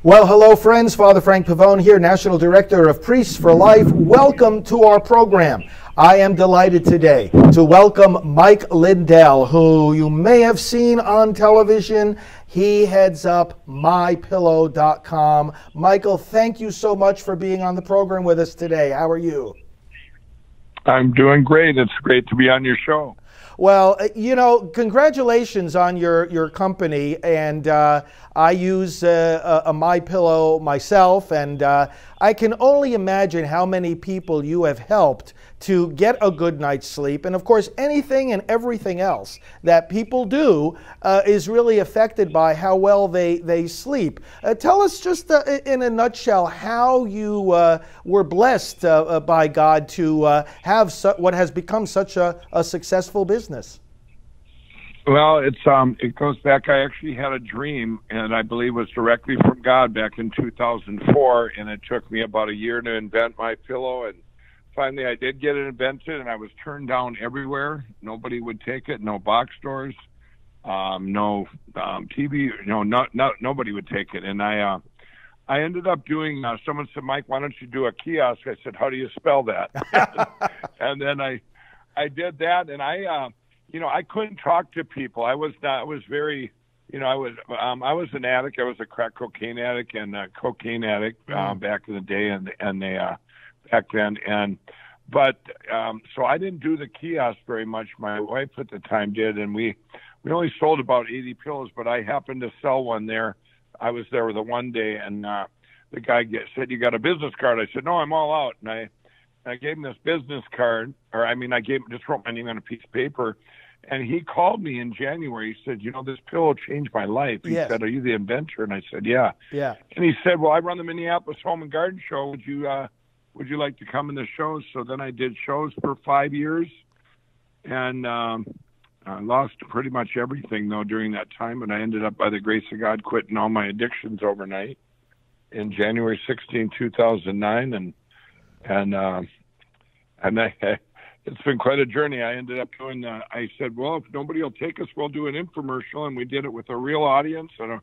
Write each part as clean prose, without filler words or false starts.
Well, hello, friends. Father Frank Pavone here, National Director of Priests for Life. Welcome to our program. I am delighted today to welcome Mike Lindel, who you may have seen on television. He heads up mypillow.com. Michael, thank you so much for being on the program with us today. How are you? I'm doing great. It's great to be on your show. Well, congratulations on your company, and I use a MyPillow myself, and I can only imagine how many people you have helped to get a good night's sleep. And of course, anything and everything else that people do is really affected by how well they sleep. Tell us just in a nutshell how you were blessed by God to have what has become such a successful business. Well, it goes back. I actually had a dream, and I believe it was directly from God back in 2004, and it took me about a year to invent MyPillow, and finally I did get it invented, and I was turned down everywhere. Nobody would take it. No box stores, no TV. Nobody would take it. And I ended up doing. Someone said, "Mike, why don't you do a kiosk?" I said, "How do you spell that?" And then I did that, and I couldn't talk to people. I was very. I was an addict. I was a crack cocaine addict and a cocaine addict back in the day, and they. Back then, so I didn't do the kiosk very much. My wife at the time did, and we only sold about 80 pillows, but I happened to sell one there. I was there the one day, and the guy said, "You got a business card?" I said, "No, I'm all out." And I gave him this business card, I just wrote my name on a piece of paper, and he called me in January. He said, "This pillow changed my life." He said, "Are you the inventor?" And I said, "Yeah." Yeah. And he said, "Well, I run the Minneapolis Home and Garden Show. Would you like to come in the shows?" So then I did shows for 5 years, and I lost pretty much everything though during that time. And I ended up, by the grace of God, quitting all my addictions overnight in January 16, 2009, and it's been quite a journey. I ended up doing. I said, "Well, if nobody will take us, we'll do an infomercial," and we did it with a real audience and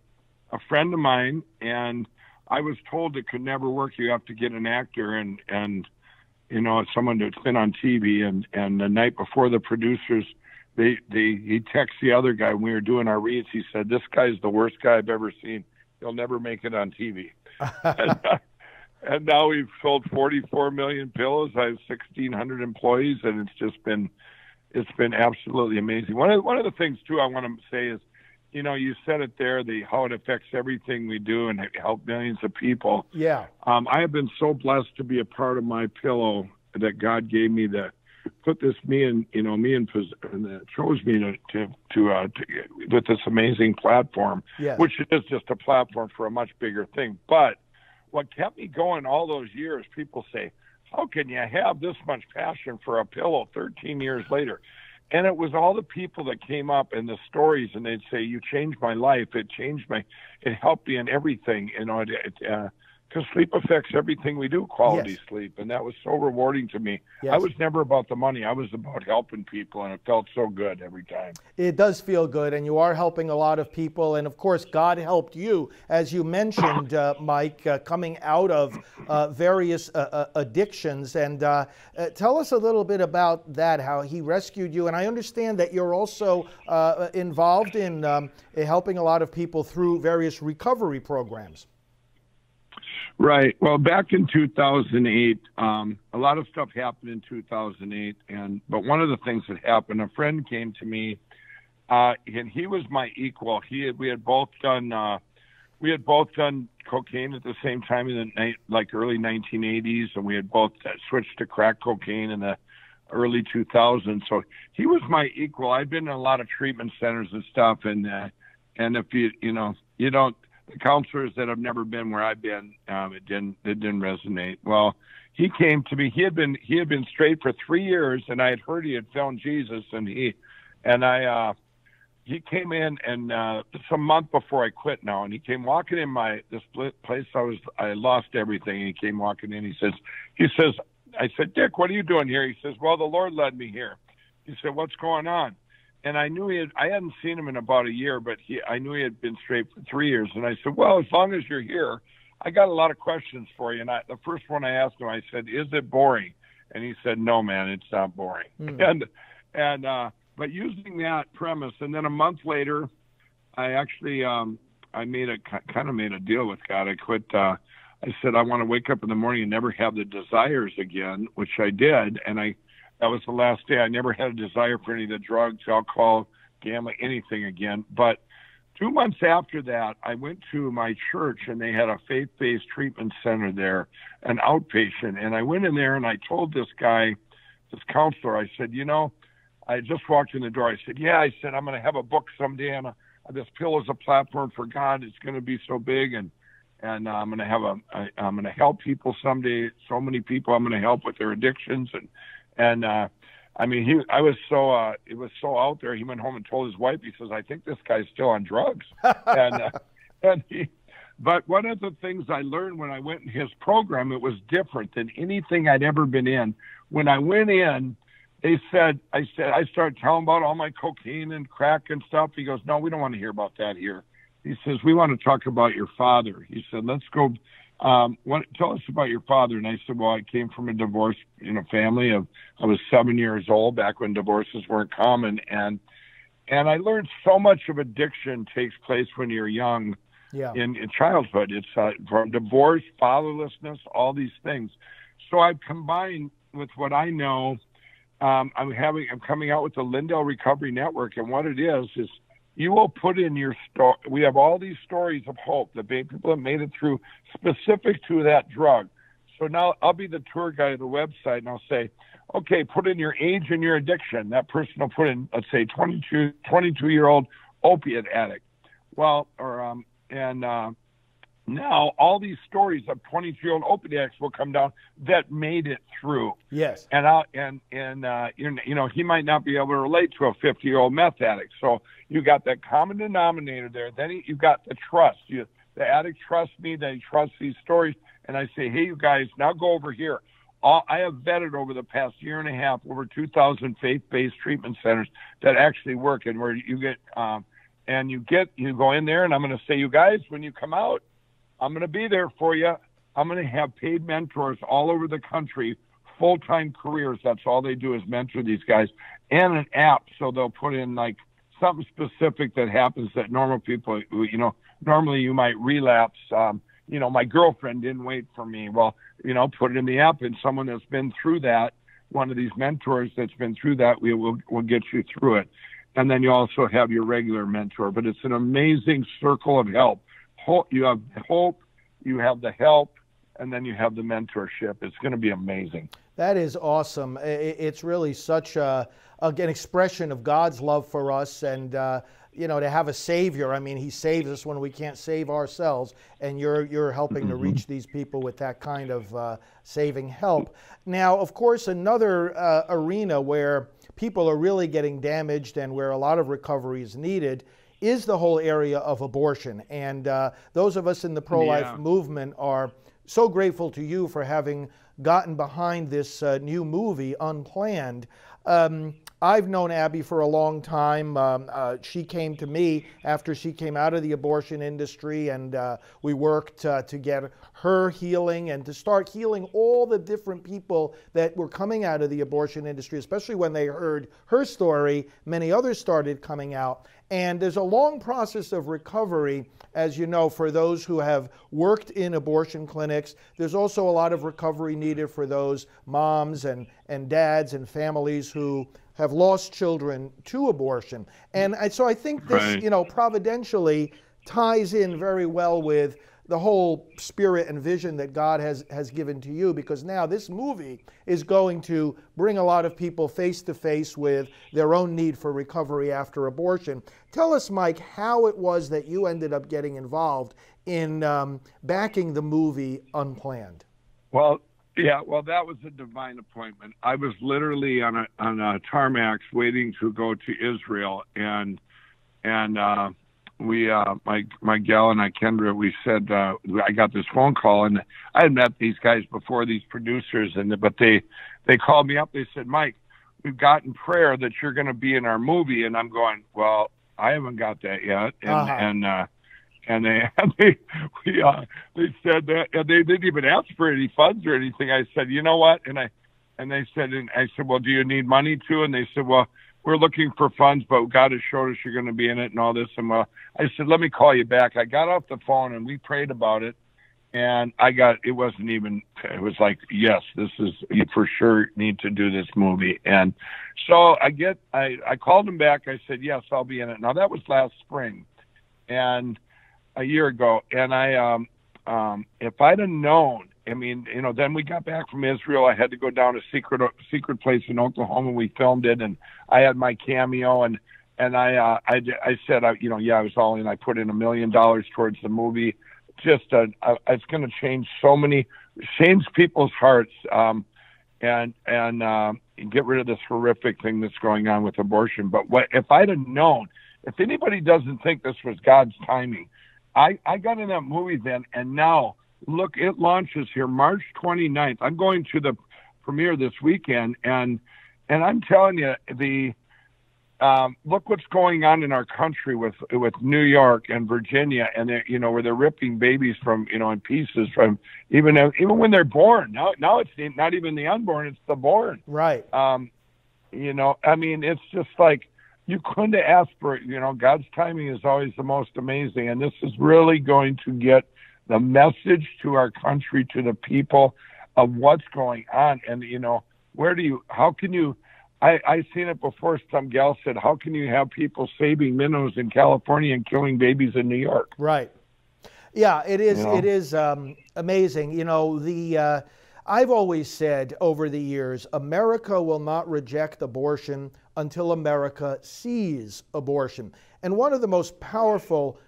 a friend of mine, and I was told it could never work. You have to get an actor and someone that's been on TV. And the night before, the producers, he texted the other guy when we were doing our reads. He said, "This guy's the worst guy I've ever seen. He'll never make it on TV." and now we've sold 44 million pillows. I have 1,600 employees, and it's been absolutely amazing. One of the things too I want to say is, you said it there, how it affects everything we do and help millions of people. Yeah. I have been so blessed to be a part of MyPillow that God gave me to put this and chose me to with this amazing platform, which is just a platform for a much bigger thing. But what kept me going all those years, people say, "How can you have this much passion for a pillow 13 years later?" And it was all the people that came up and the stories, and they'd say, "You changed my life. It helped me in everything." Because sleep affects everything we do, quality sleep. And that was so rewarding to me. Yes. I was never about the money. I was about helping people, and it felt so good every time. It does feel good, and you are helping a lot of people. And of course, God helped you, as you mentioned, Mike, coming out of various addictions. And tell us a little bit about that, how he rescued you. And I understand that you're also involved in helping a lot of people through various recovery programs. Right. Well, back in 2008, a lot of stuff happened in 2008, but one of the things that happened, a friend came to me, and he was my equal. We had both done cocaine at the same time in the early 1980s, and we had both switched to crack cocaine in the early 2000s. So he was my equal. I'd been in a lot of treatment centers and stuff, and if you don't. The counselors that have never been where I've been, it didn't resonate. Well, he came to me. He had been straight for 3 years, and I had heard he had found Jesus, and he came in, and it's a month before I quit now, and he came walking in this place. I lost everything, and he came walking in. He says, I said, "Dick, what are you doing here?" He says, "Well, the Lord led me here." He said, "What's going on?" I knew I hadn't seen him in about a year, but I knew he had been straight for 3 years. And I said, well, as long as you're here, I got a lot of questions for you. And the first one I asked him, I said, is it boring? And he said, no, man, it's not boring. But using that premise, and then a month later, I actually, I kind of made a deal with God. I quit. I said, I want to wake up in the morning and never have the desires again, which I did. And that was the last day. I never had a desire for any of the drugs, alcohol, gambling, anything again. But 2 months after that, I went to my church, and they had a faith-based treatment center there, an outpatient. And I went in there, and I told this guy, this counselor, I said, I just walked in the door. I said, I said, I'm going to have a book someday, and this pillow is a platform for God. It's going to be so big, and I'm going to I'm going to help people someday. So many people I'm going to help with their addictions, and it was so out there. He went home and told his wife. He says, I think this guy's still on drugs, But one of the things I learned when I went in his program, it was different than anything I'd ever been in. When I went in, I started telling about all my cocaine and crack and stuff. He goes, no, we don't want to hear about that here. He says, we want to talk about your father. He said, let's go. Tell us about your father. And I said, well, I came from a divorced, family. I was 7 years old back when divorces weren't common. And I learned so much of addiction takes place when you're young. Yeah. In childhood. It's from divorce, fatherlessness, all these things. So I've combined with what I know. I'm coming out with the Lindel Recovery Network, and what it is you will put in your story. We have all these stories of hope, the people that made it through, specific to that drug. So now I'll be the tour guide of the website, and I'll say, okay, put in your age and your addiction. That person will put in, let's say, 22-year-old opiate addict. Well, now all these stories of 22-year-old opiate addicts will come down that made it through. Yes. And he might not be able to relate to a 50-year-old meth addict. So you got that common denominator there. Then you got the trust. The addict trusts me. They trust these stories. And I say, hey, you guys, now go over here. I have vetted over the past year and a half over 2,000 faith-based treatment centers that actually work, and where you get you go in there, and I'm going to say, you guys, when you come out, I'm going to be there for you. I'm going to have paid mentors all over the country, full-time careers. That's all they do is mentor these guys, and an app. So they'll put in like something specific that happens that normal people, normally you might relapse. My girlfriend didn't wait for me. Well, put it in the app, and someone that's been through that, one of these mentors that's been through that, will get you through it. And then you also have your regular mentor, but it's an amazing circle of help. You have hope, you have the help, and then you have the mentorship. It's going to be amazing. That is awesome. It's really such an expression of God's love for us, and to have a Savior. I mean, He saves us when we can't save ourselves, and you're helping to reach these people with that kind of saving help. Now, of course, another arena where people are really getting damaged and where a lot of recovery is needed is the whole area of abortion. And those of us in the pro-life movement are so grateful to you for having gotten behind this new movie, Unplanned. I've known Abby for a long time. She came to me after she came out of the abortion industry, and we worked to get her healing and to start healing all the different people that were coming out of the abortion industry, especially when they heard her story. Many others started coming out. And there's a long process of recovery, as you know, for those who have worked in abortion clinics. There's also a lot of recovery needed for those moms and dads and families who have lost children to abortion. And so I think this, providentially ties in very well with the whole spirit and vision that God has given to you, because now this movie is going to bring a lot of people face to face with their own need for recovery after abortion. Tell us, Mike, how it was that you ended up getting involved in backing the movie Unplanned. Well, that was a divine appointment. I was literally on a tarmac waiting to go to Israel, and we, my gal and I, Kendra, we said, I got this phone call, and I had met these guys before, these producers, but they called me up. They said, Mike, we've gotten prayer that you're going to be in our movie. And I'm going, well, I haven't got that yet. And they said that, and they didn't even ask for any funds or anything. I said, you know what? And I said, well, do you need money too? And they said, well, we're looking for funds, but God has showed us you're going to be in it and all this. And well, I said, let me call you back. I got off the phone and we prayed about it. And it was like, yes, you for sure need to do this movie. And so I called him back. I said, yes, I'll be in it. Now that was last spring and a year ago. And if I'd have known, I mean, then we got back from Israel. I had to go down to secret place in Oklahoma. We filmed it, and I had my cameo, and I said, I was all in. I put in $1 million towards the movie. Just it's going to change people's hearts, and get rid of this horrific thing that's going on with abortion. But if I'd have known, if anybody doesn't think this was God's timing, I got in that movie then, and now. Look, it launches here March 29th. I'm going to the premiere this weekend, and I'm telling you, look what's going on in our country with New York and Virginia, and where they're ripping babies from in pieces from even when they're born. Now it's not even the unborn; it's the born. Right. I mean, it's just like you couldn't ask for it. God's timing is always the most amazing, and this is really going to get the message to our country, to the people of what's going on. And, how can you, I seen it before, some gal said, how can you have people saving minnows in California and killing babies in New York? Right. Yeah, it is. It is amazing. I've always said over the years, America will not reject abortion until America sees abortion. And one of the most powerful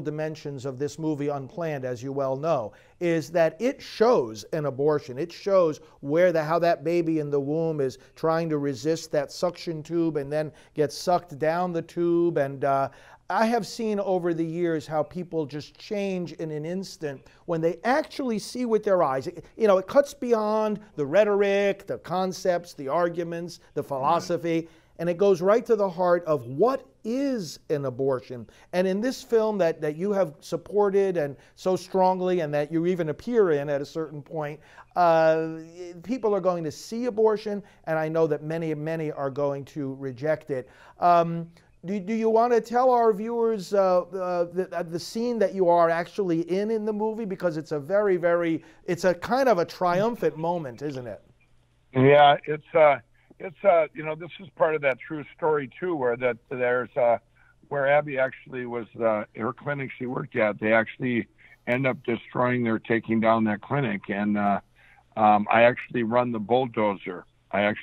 dimensions of this movie, Unplanned, as you well know, is that it shows an abortion. It shows how that baby in the womb is trying to resist that suction tube and then gets sucked down the tube. And I have seen over the years how people just change in an instant when they actually see with their eyes. It cuts beyond the rhetoric, the concepts, the arguments, the philosophy, and it goes right to the heart of what is an abortion. And in this film that you have supported and so strongly, and that you even appear in at a certain point, people are going to see abortion, and I know that many are going to reject it. Do you want to tell our viewers the scene that you are actually in the movie? Because it's a it's a kind of a triumphant moment, isn't it? Yeah, it's this is part of that true story too, where where Abby actually was, her clinic she worked at, they actually end up taking down that clinic. And I actually run the bulldozer. And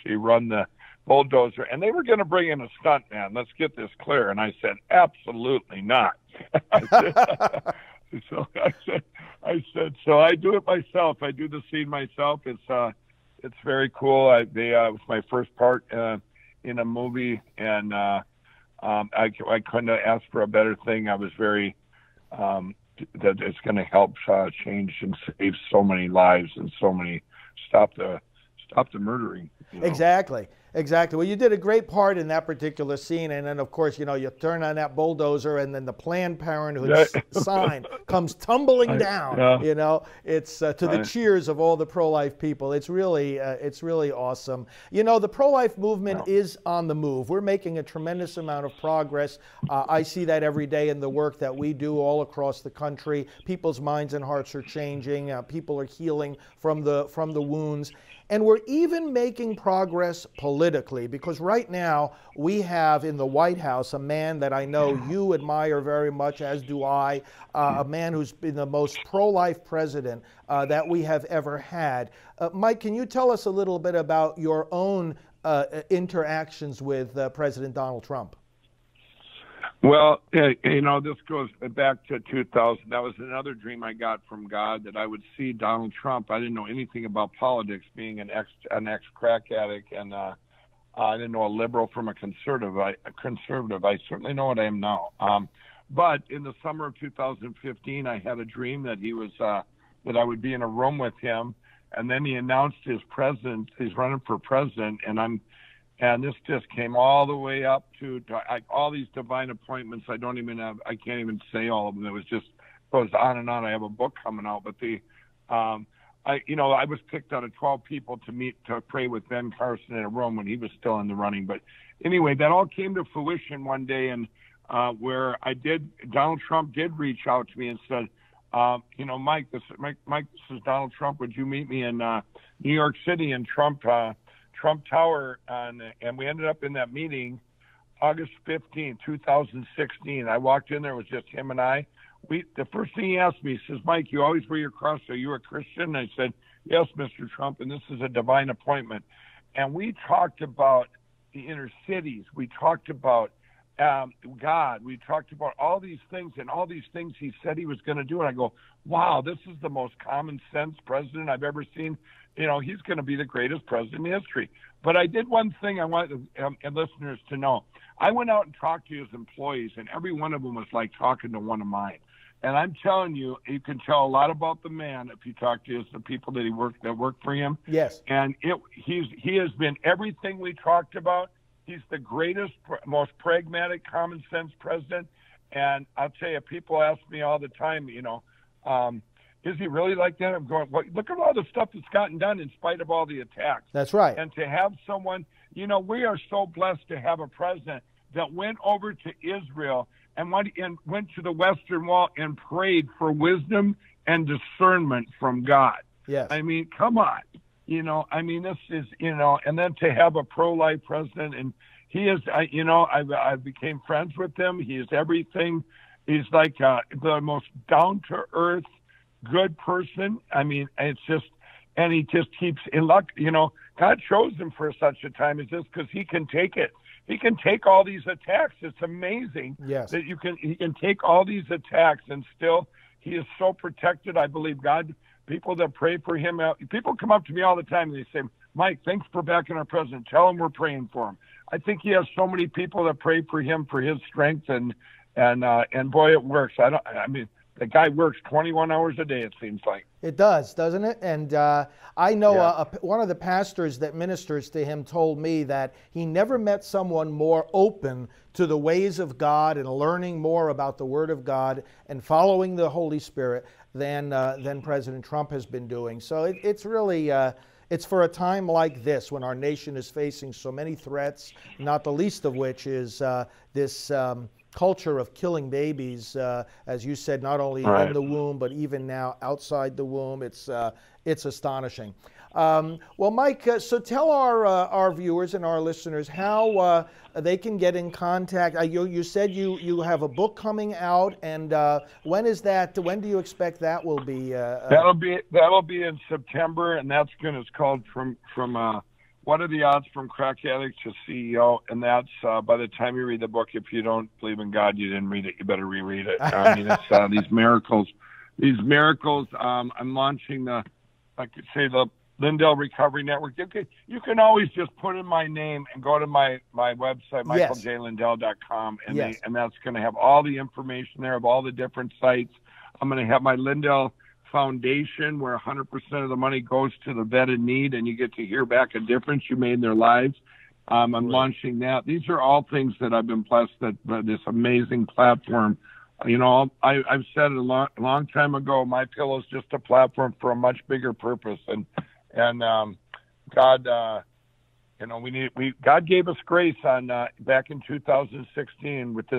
they were going to bring in a stunt man. Let's get this clear. And I said, absolutely not. So I do it myself. I do the scene myself. It's very cool. It was my first part in a movie, and I couldn't have asked for a better thing. I was very that it's going to help change and save so many lives and stop the murdering. Exactly. Well, you did a great part in that particular scene, and then of course, you turn on that bulldozer, and then the Planned Parenthood sign comes tumbling down. It's to the cheers of all the pro-life people. It's really awesome. The pro-life movement is on the move. We're making a tremendous amount of progress. I see that every day in the work that we do all across the country. People's minds and hearts are changing. People are healing from the wounds. And we're even making progress politically, because right now we have in the White House a man that I know you admire very much, as do I, a man who's been the most pro-life president that we have ever had. Mike, can you tell us a little bit about your own interactions with President Donald Trump? Well, this goes back to 2000. That was another dream I got from God, that I would see Donald Trump. I didn't know anything about politics, being an ex-crack addict, and I didn't know a liberal from a conservative. I certainly know what I am now. But in the summer of 2015, I had a dream that he was that I would be in a room with him, and then he announced his running for president, and And this just came all the way up to all these divine appointments. I can't even say all of them. It was just goes on and on. I have a book coming out, but I was picked out of 12 people to pray with Ben Carson in a room when he was still in the running. But anyway, that all came to fruition one day, and where Donald Trump did reach out to me and said, Mike, this is Donald Trump. Would you meet me in New York City in Trump Tower? And we ended up in that meeting August 15, 2016. I walked in there, it was just him and I. The first thing he asked me, he says, Mike, you always wear your cross. Are you a Christian? And I said, yes, Mr. Trump, and this is a divine appointment. And we talked about the inner cities. We talked about God. We talked about all these things, and all these things he said he was going to do. And I go, wow, this is the most common sense president I've ever seen. He's going to be the greatest president in history. But I did one thing I want listeners to know. I went out and talked to his employees, and every one of them was like talking to one of mine. And I'm telling you, you can tell a lot about the man if you talk to the people that work for him. Yes. And he has been everything we talked about. He's the greatest, most pragmatic, common sense president. And I'll tell you, people ask me all the time, is he really like that? I'm going, well, look at all the stuff that's gotten done in spite of all the attacks. That's right. And to have someone, we are so blessed to have a president that went over to Israel and went to the Western Wall and prayed for wisdom and discernment from God. Yes. I mean, come on. This is, and then to have a pro-life president, and he is, I became friends with him. He is everything. He's like the most down-to-earth, good person. I mean, it's just, and he just keeps in luck. God chose him for such a time as this because he can take it. He can take all these attacks. It's amazing that he can take all these attacks and still he is so protected. I believe God, people that pray for him, people come up to me all the time and they say, Mike, thanks for backing our president. Tell him we're praying for him. I think he has so many people that pray for him for his strength and boy, it works. The guy works 21 hours a day, it seems like. It does, doesn't it? And I know one of the pastors that ministers to him told me that he never met someone more open to the ways of God and learning more about the Word of God and following the Holy Spirit than President Trump has been doing. So it's really... it's for a time like this when our nation is facing so many threats, not the least of which is this culture of killing babies, as you said, not only in the womb, but even now outside the womb. It's astonishing. Well, Mike, so tell our viewers and our listeners how they can get in contact. You said you have a book coming out, and when is that? When do you expect that will be? That'll be in September, and it's called from What Are the Odds from Crack Addict to CEO? And that's by the time you read the book, if you don't believe in God, you didn't read it, you better reread it. I mean, it's these miracles. I'm launching the Lindel Recovery Network. You can always just put in my name and go to my website, michaeljlindel.com, and that's going to have all the information there of all the different sites. I'm going to have my Lindel Foundation, where 100% of the money goes to the vet in need, and you get to hear back a difference you made in their lives. I'm launching that. These are all things that I've been blessed that this amazing platform. I've said it a long time ago. MyPillow is just a platform for a much bigger purpose, and God, God gave us grace on back in 2016 with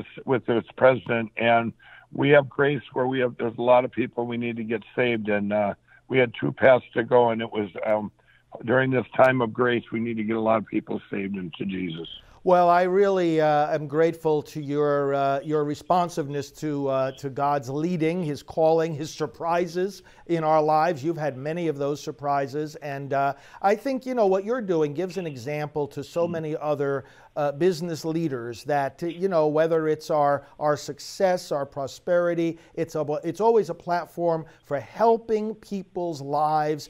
this president, and we have grace where there's a lot of people we need to get saved, and we had 2 paths to go, and it was during this time of grace we need to get a lot of people saved into Jesus. Well, I really am grateful to your responsiveness to God's leading, His calling, His surprises in our lives. You've had many of those surprises, and I think what you're doing gives an example to so many other business leaders that whether it's our success, our prosperity, it's always a platform for helping people's lives,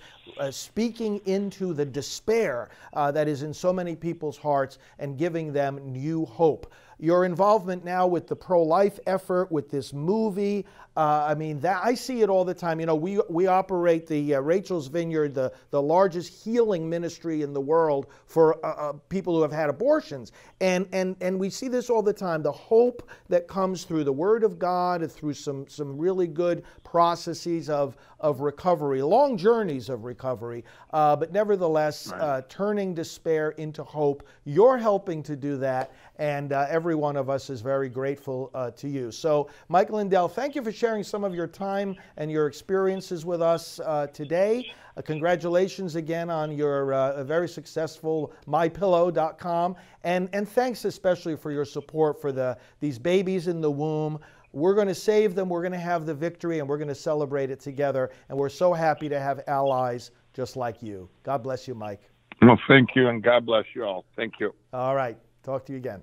speaking into the despair that is in so many people's hearts and giving them new hope. your involvement now with the pro-life effort, with this movie. I mean, that I see it all the time. You know, we operate the Rachel's Vineyard, the largest healing ministry in the world for people who have had abortions, and we see this all the time. The hope that comes through the Word of God, through some really good processes of recovery, long journeys of recovery, but nevertheless, turning despair into hope. You're helping to do that, and every one of us is very grateful to you. So, Mike Lindel, thank you for sharing some of your time and your experiences with us today. Congratulations again on your very successful mypillow.com, and thanks especially for your support for these babies in the womb. We're going to save them, we're going to have the victory, and we're going to celebrate it together. And we're so happy to have allies just like you. God bless you, Mike. Well, thank you, and God bless you all. Thank you. All right. Talk to you again.